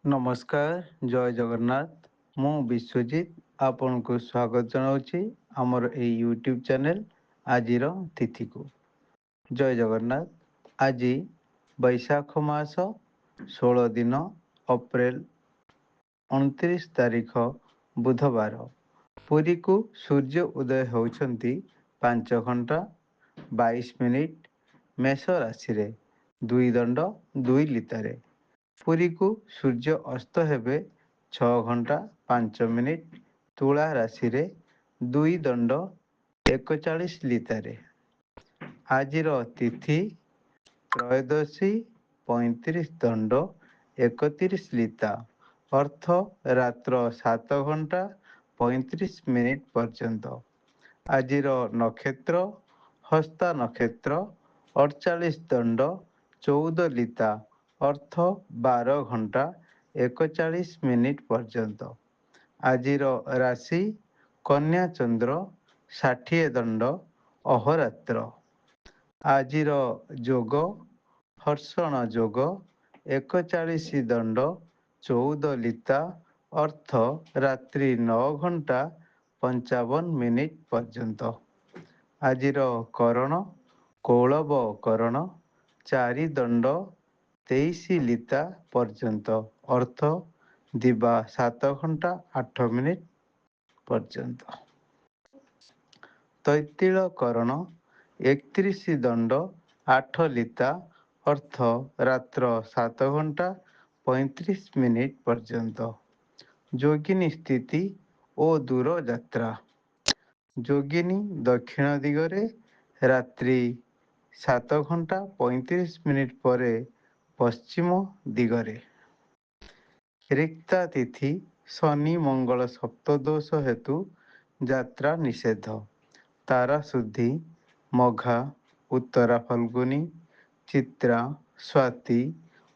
ନମସ୍କାର, ଜୟ ଜଗନ୍ନାଥ। ମୁଁ ବିଶ୍ୱଜିତ ଆପଣଙ୍କୁ ସ୍ୱାଗତ ଜଣାଉଛି ଆମର ଏଇ ୟୁଟ୍ୟୁବ୍ ଚ୍ୟାନେଲ୍ ଆଜିର ତିଥିକୁ। ଜୟ ଜଗନ୍ନାଥ। ଆଜି ବୈଶାଖ ମାସ 16 ଦିନ ଅପ୍ରେଲ 29 ତାରିଖ ବୁଧବାର। ପୁରୀକୁ ସୂର୍ଯ୍ୟ ଉଦୟ ହେଉଛନ୍ତି 5 ଘଣ୍ଟା 22 ମିନିଟ୍ ମେଷ ରାଶିରେ 2 ଦଣ୍ଡ 2 ଲିତାରେ। ପୁରୀକୁ ସୂର୍ଯ୍ୟ ଅସ୍ତ ହେବେ 6 ଘଣ୍ଟା 5 ମିନିଟ୍ ତୁଳା ରାଶିରେ 2 ଦଣ୍ଡ 41 ଲିତାରେ। ଆଜିର ତିଥି ତ୍ରୟୋଦଶୀ 35 ଦଣ୍ଡ 31 ଲିତା ଅର୍ଥ ରାତ୍ର 7 ଘଣ୍ଟା 35 ମିନିଟ୍ ପର୍ଯ୍ୟନ୍ତ। ଆଜିର ନକ୍ଷତ୍ର ହସ୍ତା ନକ୍ଷତ୍ର 48 ଦଣ୍ଡ 14 ଲିତା ଅର୍ଥ 12 ଘଣ୍ଟା 41 ମିନିଟ୍ ପର୍ଯ୍ୟନ୍ତ। ଆଜିର ରାଶି କନ୍ୟା ଚନ୍ଦ୍ର 60 ଦଣ୍ଡ ଅହୋରାତ୍ର। ଆଜିର ଯୋଗ ହର୍ଷଣ ଯୋଗ 41 ଦଣ୍ଡ 14 ଲିତା ଅର୍ଥ ରାତ୍ରି 9 ଘଣ୍ଟା 55 ମିନିଟ୍ ପର୍ଯ୍ୟନ୍ତ। ଆଜିର କରଣ କୌଳବ କରଣ 4 ଦଣ୍ଡ 23 ଲିତା ପର୍ଯ୍ୟନ୍ତ ଅର୍ଥ ଦିବା 7 ଘଣ୍ଟା 8 ମିନିଟ୍ ପର୍ଯ୍ୟନ୍ତ। ତୈତିଳ କରଣ 31 ଦଣ୍ଡ 8 ଲିତା ଅର୍ଥ ରାତ୍ର 7 ଘଣ୍ଟା 35 ମିନିଟ୍ ପର୍ଯ୍ୟନ୍ତ। ଯୋଗିନୀ ସ୍ଥିତି ଓ ଦୂରଯାତ୍ରା। ଯୋଗିନୀ ଦକ୍ଷିଣ ଦିଗରେ ରାତ୍ରି 7 ଘଣ୍ଟା 35 ମିନିଟ୍ ପରେ ପଶ୍ଚିମ ଦିଗରେ। ରିକ୍ତା ତିଥି ଶନି ମଙ୍ଗଳ ସପ୍ତଦୋଷ ହେତୁ ଯାତ୍ରା ନିଷେଧ। ତାରା ଶୁଦ୍ଧି ମଘା ଉତ୍ତରା ଫଲ୍ଗୁନୀ ଚିତ୍ରା ସ୍ୱାତି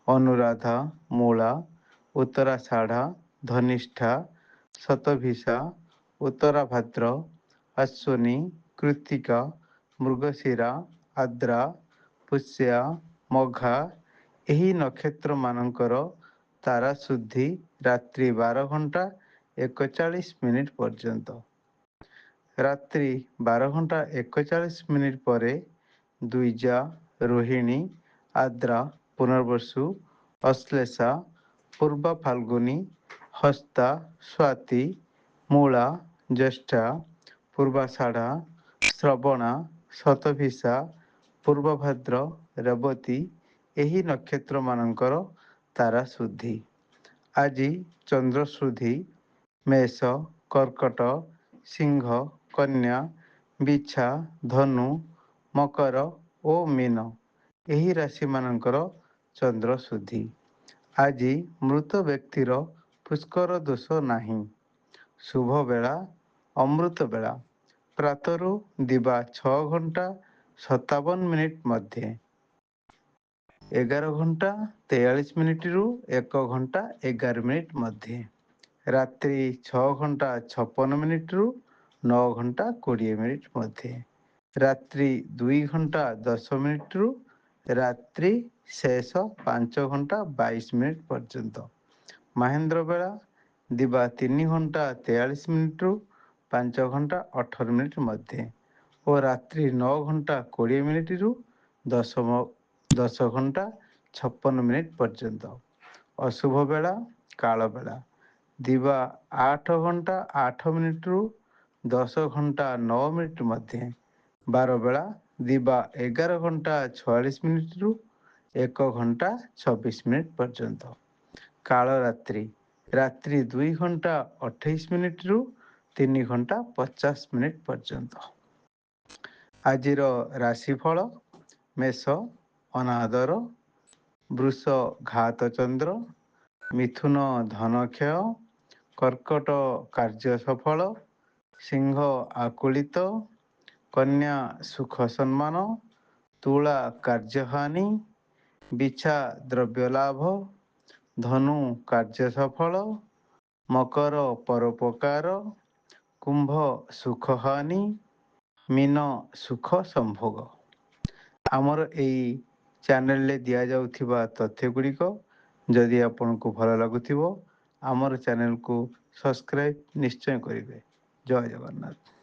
ଅନୁରାଧା ମୂଳା ଉତ୍ତରାଷାଢ଼ା ଧନିଷ୍ଠା ଶତଭିଷା ଉତ୍ତରାଭାଦ୍ର ଅଶ୍ୱିନୀ କୃତ୍ତିକା ମୃଗଶିରା ଆଦ୍ରା ପୁଷ୍ୟା ମଘା ଏହି ନକ୍ଷତ୍ରମାନଙ୍କର ତାରା ଶୁଦ୍ଧି ରାତ୍ରି 12 ଘଣ୍ଟା 41 ମିନିଟ୍ ପର୍ଯ୍ୟନ୍ତ। ରାତ୍ରି 12 ଘଣ୍ଟା 41 ମିନିଟ୍ ପରେ ଦ୍ୱିଜା ରୋହିଣୀ ଆଦ୍ରା ପୁନର୍ବସୁ ଅଶ୍ଲେଷା ପୂର୍ବା ଫାଲ୍ଗୁନୀ ହସ୍ତା ସ୍ୱାତି ମୂଳା ଜ୍ୟେଷ୍ଠା ପୂର୍ବାଷାଢ଼ା ଶ୍ରବଣା ଶତଭିଷା ପୂର୍ବଭାଦ୍ର ରେବତୀ ଏହି ନକ୍ଷତ୍ରମାନଙ୍କର ତାରା ଶୁଦ୍ଧି। ଆଜି ଚନ୍ଦ୍ର ଶୁଦ୍ଧି ମେଷ କର୍କଟ ସିଂହ କନ୍ୟା ବିଛା ଧନୁ ମକର ଓ ମୀନ ଏହି ରାଶିମାନଙ୍କର ଚନ୍ଦ୍ର ଶୁଦ୍ଧି। ଆଜି ମୃତ ବ୍ୟକ୍ତିର ପୁଷ୍କର ଦୋଷ ନାହିଁ। ଶୁଭ ବେଳା ଅମୃତ ବେଳା ପ୍ରାତରୁ ଦିବା 6 ଘଣ୍ଟା 57 ମିନିଟ୍ ମଧ୍ୟେ 11 ଘଣ୍ଟା 43 ମିନିଟ୍ରୁ 1 ଘଣ୍ଟା 11 ମିନିଟ୍ ମଧ୍ୟେ। ରାତ୍ରି 6 ଘଣ୍ଟା 56 ମିନିଟ୍ରୁ 9 ଘଣ୍ଟା 20 ମିନିଟ୍ ମଧ୍ୟେ। ରାତ୍ରି 2 ଘଣ୍ଟା 10 ମିନିଟ୍ରୁ ରାତ୍ରି ଶେଷ 5 ଘଣ୍ଟା 22 ମିନିଟ୍ ପର୍ଯ୍ୟନ୍ତ। ମାହେନ୍ଦ୍ର ବେଳା ଦିବା 3 ଘଣ୍ଟା 43 ମିନିଟ୍ରୁ 5 ଘଣ୍ଟା 18 ମିନିଟ୍ ମଧ୍ୟେ ଓ ରାତ୍ରି 9 ଘଣ୍ଟା 20 ମିନିଟ୍ରୁ 10 ଘଣ୍ଟା 56 ମିନିଟ୍ ପର୍ଯ୍ୟନ୍ତ। ଅଶୁଭ ବେଳା କାଳ ବେଳା ଦିବା 8 ଘଣ୍ଟା 8 ମିନିଟ୍ରୁ 10 ଘଣ୍ଟା 9 ମିନିଟ୍ ମଧ୍ୟେ। ବାର ବେଳା ଦିବା 11 ଘଣ୍ଟା 46 ମିନିଟ୍ରୁ 1 ଘଣ୍ଟା 26 ମିନିଟ୍ ପର୍ଯ୍ୟନ୍ତ। କାଳରାତ୍ରି ରାତ୍ରି 2 ଘଣ୍ଟା 28 ମିନିଟ୍ରୁ 3 ଘଣ୍ଟା 50 ମିନିଟ୍ ପର୍ଯ୍ୟନ୍ତ। ଆଜିର ରାଶିଫଳ ମେଷ ଅନାଦର ବୃଷ ଘାତ ଚନ୍ଦ୍ର ମିଥୁନ ଧନକ୍ଷୟ କର୍କଟ କାର୍ଯ୍ୟ ସଫଳ ସିଂହ ଆକୁଳିତ କନ୍ୟା ସୁଖ ସମ୍ମାନ ତୁଳା କାର୍ଯ୍ୟହାନି ବିଛା ଦ୍ରବ୍ୟଲାଭ ଧନୁ କାର୍ଯ୍ୟ ସଫଳ ମକର ପରୋପକାର କୁମ୍ଭ ସୁଖହାନି ମୀନ ସୁଖ ସମ୍ଭୋଗ। ଆମର ଏଇ ଚ୍ୟାନେଲରେ ଦିଆଯାଉଥିବା ତଥ୍ୟ ଗୁଡ଼ିକ ଯଦି ଆପଣଙ୍କୁ ଭଲ ଲାଗୁଥିବ ଆମର ଚ୍ୟାନେଲକୁ ସବସ୍କ୍ରାଇବ୍ ନିଶ୍ଚୟ କରିବେ। ଜୟ ଜଗନ୍ନାଥ।